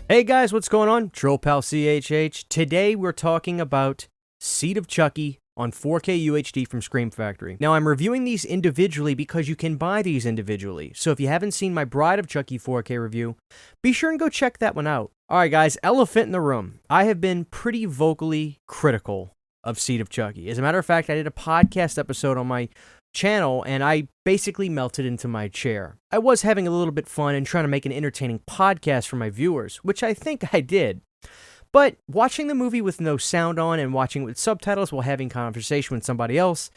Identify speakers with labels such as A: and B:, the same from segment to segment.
A: Hey guys, what's going on? Troll Pal CHH. Today we're talking about Seed of Chucky on 4K UHD from Scream Factory. Now I'm reviewing these individually because you can buy these individually. So if you haven't seen my Bride of Chucky 4K review, be sure and go check that one out. Alright guys, elephant in the room. I have been pretty vocally critical of Seed of Chucky. As a matter of fact, I did a podcast episode on my channel and I basically melted into my chair. I was having a little bit fun and trying to make an entertaining podcast for my viewers, which I think I did. But watching the movie with no sound on and watching it with subtitles while having conversation with somebody else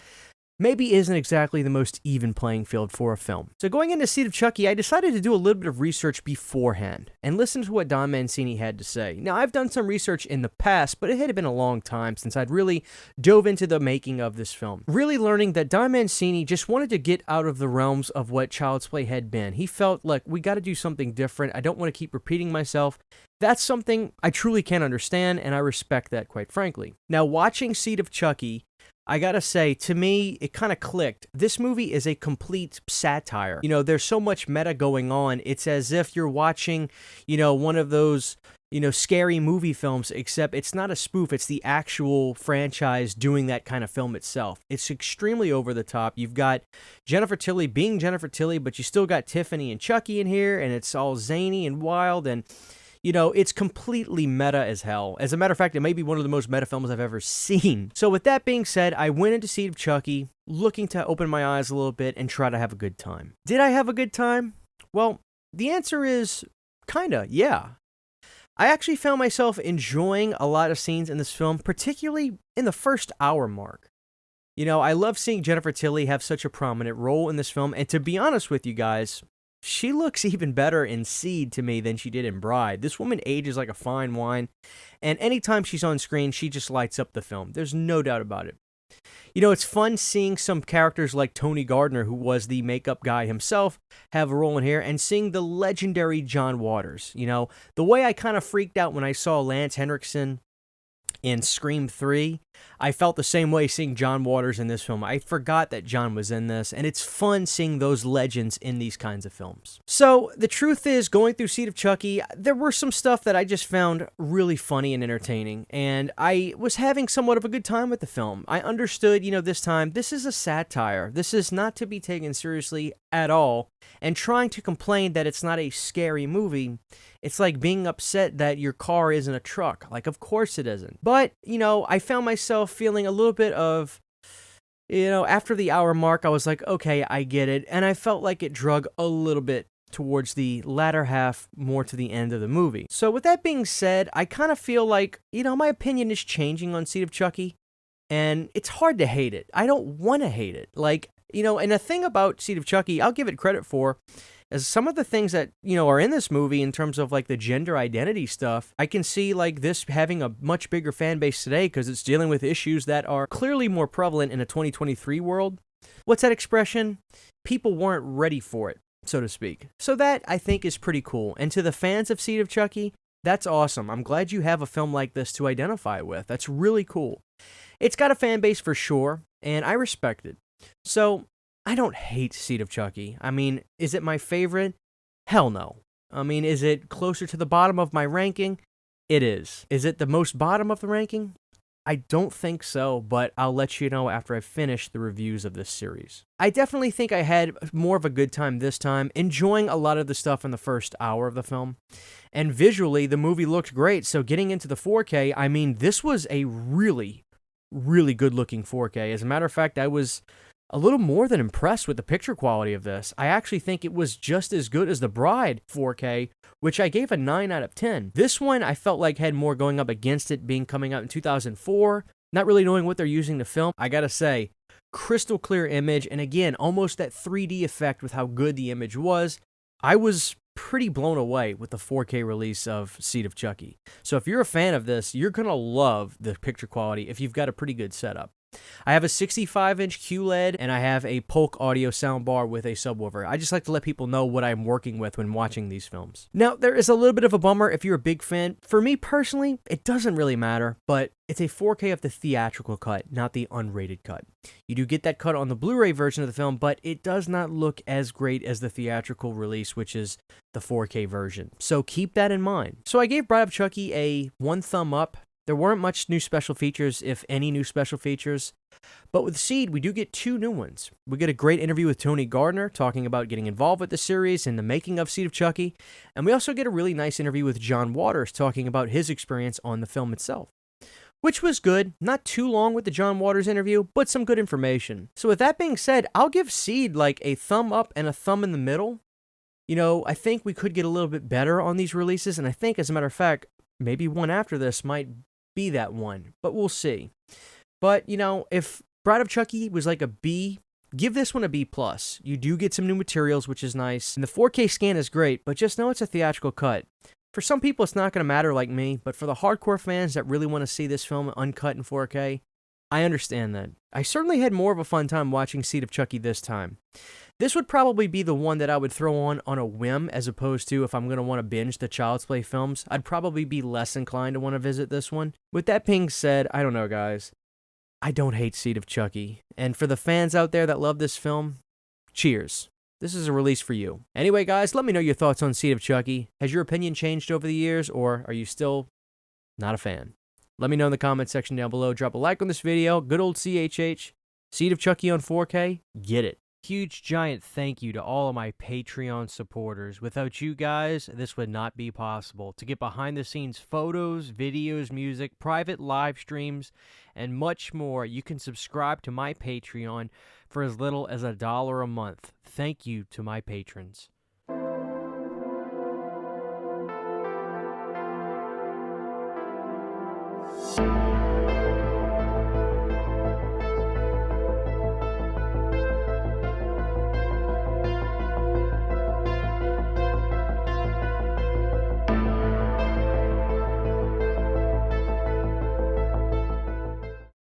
A: maybe isn't exactly the most even playing field for a film. So going into Seed of Chucky, I decided to do a little bit of research beforehand and listen to what Don Mancini had to say. Now, I've done some research in the past, but it had been a long time since I'd really dove into the making of this film. Really learning that Don Mancini just wanted to get out of the realms of what Child's Play had been. He felt like, we got to do something different. I don't want to keep repeating myself. That's something I truly can understand, and I respect that, quite frankly. Now, watching Seed of Chucky, I gotta say, to me, it kind of clicked. This movie is a complete satire. You know, there's so much meta going on. It's as if you're watching, one of those, scary movie films, except it's not a spoof. It's the actual franchise doing that kind of film itself. It's extremely over the top. You've got Jennifer Tilly being Jennifer Tilly, but you still got Tiffany and Chucky in here, and it's all zany and wild, and it's completely meta as hell. As a matter of fact, it may be one of the most meta films I've ever seen. So with that being said, I went into Seed of Chucky looking to open my eyes a little bit and try to have a good time. Did I have a good time? Well, the answer is kinda, yeah. I actually found myself enjoying a lot of scenes in this film, particularly in the first hour mark. I love seeing Jennifer Tilly have such a prominent role in this film, and to be honest with you guys, she looks even better in Seed to me than she did in Bride. This woman ages like a fine wine, and anytime she's on screen, she just lights up the film. There's no doubt about it. It's fun seeing some characters like Tony Gardner, who was the makeup guy himself, have a role in here, and seeing the legendary John Waters. The way I kind of freaked out when I saw Lance Henriksen in Scream 3, I felt the same way seeing John Waters in this film. I forgot that John was in this, and it's fun seeing those legends in these kinds of films. So, the truth is, going through Seed of Chucky, there were some stuff that I just found really funny and entertaining, and I was having somewhat of a good time with the film. I understood, this time, this is a satire. This is not to be taken seriously at all, and trying to complain that it's not a scary movie, it's like being upset that your car isn't a truck. Like, of course it isn't. But, I found myself feeling a little bit of, after the hour mark, I was like, okay, I get it. And I felt like it drug a little bit towards the latter half, more to the end of the movie. So with that being said, I kind of feel like, my opinion is changing on Seed of Chucky. And it's hard to hate it. I don't want to hate it. And the thing about Seed of Chucky, I'll give it credit for, as some of the things that, are in this movie in terms of, the gender identity stuff, I can see, this having a much bigger fan base today because it's dealing with issues that are clearly more prevalent in a 2023 world. What's that expression? People weren't ready for it, so to speak. So that, I think, is pretty cool. And to the fans of Seed of Chucky, that's awesome. I'm glad you have a film like this to identify with. That's really cool. It's got a fan base for sure, and I respect it. So, I don't hate Seed of Chucky. I mean, is it my favorite? Hell no. I mean, is it closer to the bottom of my ranking? It is. Is it the most bottom of the ranking? I don't think so, but I'll let you know after I finish the reviews of this series. I definitely think I had more of a good time this time, enjoying a lot of the stuff in the first hour of the film. And visually, the movie looked great, so getting into the 4K, I mean, this was a really, really good-looking 4K. As a matter of fact, I was a little more than impressed with the picture quality of this. I actually think it was just as good as The Bride 4K, which I gave a 9 out of 10. This one I felt like had more going up against it being coming out in 2004, not really knowing what they're using to film. I gotta say, crystal clear image, and again, almost that 3D effect with how good the image was. I was pretty blown away with the 4K release of Seed of Chucky. So if you're a fan of this, you're gonna love the picture quality if you've got a pretty good setup. I have a 65-inch QLED, and I have a Polk audio soundbar with a subwoofer. I just like to let people know what I'm working with when watching these films. Now, there is a little bit of a bummer if you're a big fan. For me personally, it doesn't really matter, but it's a 4K of the theatrical cut, not the unrated cut. You do get that cut on the Blu-ray version of the film, but it does not look as great as the theatrical release, which is the 4K version. So keep that in mind. So I gave Bride of Chucky a 1 thumb up. There weren't much new special features, if any new special features. But with Seed, we do get 2 new ones. We get a great interview with Tony Gardner talking about getting involved with the series and the making of Seed of Chucky. And we also get a really nice interview with John Waters talking about his experience on the film itself, which was good. Not too long with the John Waters interview, but some good information. So with that being said, I'll give Seed like a thumb up and a thumb in the middle. You know, I think we could get a little bit better on these releases, and I think, as a matter of fact, maybe one after this might be that one, but we'll see. But, you know, if Bride of Chucky was like a B, give this one a B+. You do get some new materials, which is nice, and the 4K scan is great, but just know it's a theatrical cut. For some people, it's not going to matter like me, but for the hardcore fans that really want to see this film uncut in 4K, I understand that. I certainly had more of a fun time watching Seed of Chucky this time. This would probably be the one that I would throw on a whim, as opposed to if I'm going to want to binge the Child's Play films. I'd probably be less inclined to want to visit this one. With that being said, I don't know, guys. I don't hate Seed of Chucky. And for the fans out there that love this film, cheers. This is a release for you. Anyway, guys, let me know your thoughts on Seed of Chucky. Has your opinion changed over the years, or are you still not a fan? Let me know in the comment section down below. Drop a like on this video. Good old CHH. Seed of Chucky on 4K. Get it. Huge giant thank you to all of my Patreon supporters. Without you guys, this would not be possible. To get behind the scenes photos, videos, music, private live streams, and much more, you can subscribe to my Patreon for as little as $1 a month. Thank you to my patrons.